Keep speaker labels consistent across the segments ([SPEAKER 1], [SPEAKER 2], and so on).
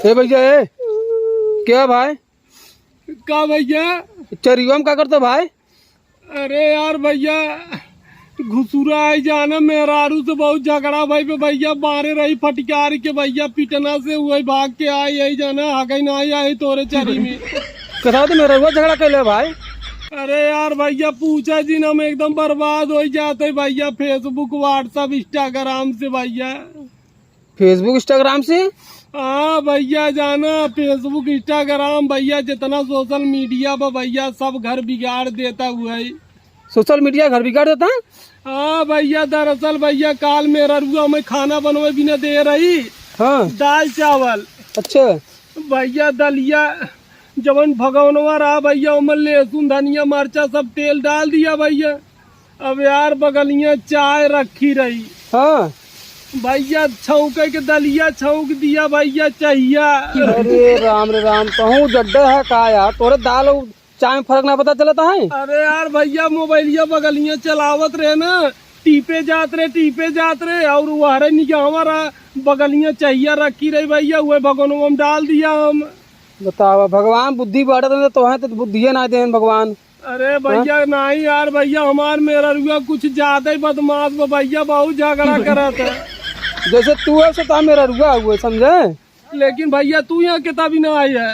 [SPEAKER 1] हे भैया ए क्या भाई
[SPEAKER 2] का भैया?
[SPEAKER 1] चरियो में क्या करते भाई?
[SPEAKER 2] अरे यार भैया घुसूरा आई जाना मेहरारू से बहुत झगड़ा भाई पे भैया मारे रही फटकार के भैया पिटना से वही भाग के आई यही जाना हगई ना आई तोरे चरी में
[SPEAKER 1] कथा तो मेरा हुआ झगड़ा कैले भाई?
[SPEAKER 2] अरे यार भैया पूछा जी ना हम एकदम बर्बाद हो जाते भैया फेसबुक व्हाट्सएप इंस्टाग्राम से भैया।
[SPEAKER 1] फेसबुक इंस्टाग्राम से?
[SPEAKER 2] हाँ भैया जाना फेसबुक इंस्टाग्राम भैया जितना सोशल मीडिया पर भैया सब घर बिगाड़ देता हुआ है।
[SPEAKER 1] सोशल मीडिया घर बिगाड़ देता है?
[SPEAKER 2] हाँ भैया दरअसल भैया काल मेरा रुआ में खाना बनवे भी न दे रही।
[SPEAKER 1] हाँ
[SPEAKER 2] दाल चावल।
[SPEAKER 1] अच्छा
[SPEAKER 2] भैया दलिया जवन भगवनवा रहा भैया उमर लहसुन धनिया मरचा सब तेल डाल दिया भैया। अब यार बगलिया चाय रखी रही।
[SPEAKER 1] हाँ
[SPEAKER 2] भैया छौके के दलिया छौक दिया भैया चाहिए।
[SPEAKER 1] अरे राम रे राम कहूँ जड्डा है का यार तोरे दाल और चाय में फर्क ना पता चलता है?
[SPEAKER 2] अरे यार भैया मोबाइलिया बगलिया चलावत रहे ना टीपे जात रहे और वहरे निगाह रहा बगलिया चाहिए रखी रही भैया वह भगवान में डाल दिया हम।
[SPEAKER 1] बतावा भगवान बुद्धि बढ़त तो है तो बुद्धि ना दे भगवान।
[SPEAKER 2] अरे भैया नहीं यार भैया हमार मेरा रुआ कुछ ज्यादा ही बदमाश भैया बहुत झगड़ा करत है।
[SPEAKER 1] जैसे तू है तो मेरा रुआ हुआ समझे।
[SPEAKER 2] लेकिन भैया तू यहाँ किताबी ना आई है।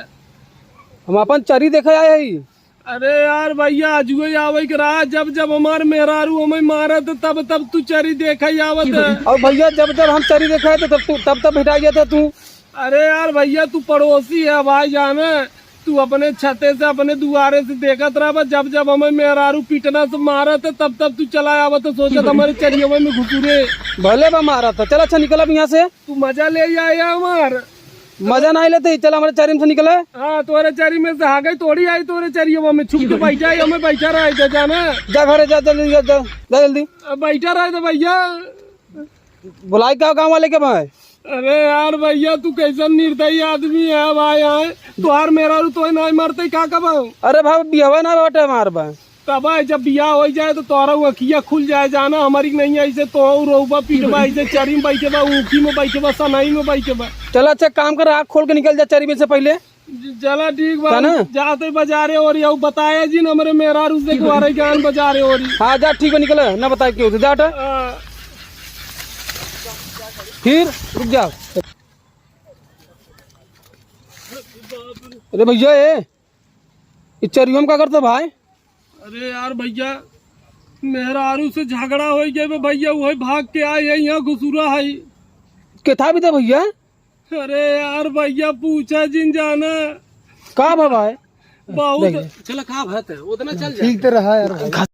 [SPEAKER 1] हम अपन चरी देखे आए ही।
[SPEAKER 2] अरे यार भैया अजुए आवे के रहा जब जब हमार मेहरारू हमें मारत तब तू चरी देखे आवत है।
[SPEAKER 1] और भैया जब जब हम चरी देखे तो तब भेटा गया था तू।
[SPEAKER 2] अरे यार भैया तू पड़ोसी है भाई जाने तू अपने छते से अपने दुआरे से देखत रहा जब जब हमें मेहरारू पीटना से मारत है तब तू चला आवत है सोचत हमारे चरिये में घुसूरे
[SPEAKER 1] भले बा मारा था। चल अच्छा निकल अब यहाँ से।
[SPEAKER 2] तू मजा ले आया हमार
[SPEAKER 1] मजा ना लेते चल हमारे चरी में से निकले।
[SPEAKER 2] हाँ तोरे चरी में से आ गई थोड़ी आई तोरे चरिये में छुप के बैठा है हमें बैठा रहा है जाना
[SPEAKER 1] जा घरे जा जल्दी जा जल्दी
[SPEAKER 2] बैठा रहा है भैया
[SPEAKER 1] बुलाई क्या गाँव वाले के भाई?
[SPEAKER 2] अरे यार भैया तू कैसा निर्दयी आदमी है भाई आए तुहार मेरा तो नहीं मरते क्या कब?
[SPEAKER 1] अरे भाई बिहवा ना बाटे मार बा
[SPEAKER 2] तब जब बियाह हो जाए तो तोरा अखिया खुल जाए जाना हमारी नहीं ऐसे तो रोबा पीटबा ऐसे चरी में बैठे बा ऊखी में बैठे बा सनाई में बैठे बा।
[SPEAKER 1] चल अच्छा काम कर आँख खोल के निकल जा चरी में से पहले।
[SPEAKER 2] चला ठीक बा जाते बाजारे और ये बताया जी न हमारे मेरा से गुआरे ज्ञान बाजारे और
[SPEAKER 1] हाँ जा ठीक है निकले ना बताए क्यों जा फिर रुक जाओ। अरे भैया ये चरियो में क्या करते भाई?
[SPEAKER 2] अरे यार भैया मेहरारू से झगड़ा हो गए भैया वही भाग के आए है यहाँ घुसूरा है।
[SPEAKER 1] किथा भी था भैया?
[SPEAKER 2] अरे यार भैया पूछा जिन जाना
[SPEAKER 1] का भाई
[SPEAKER 2] बहुत चला का बात है उतना चल
[SPEAKER 1] ठीक तो रहा यार।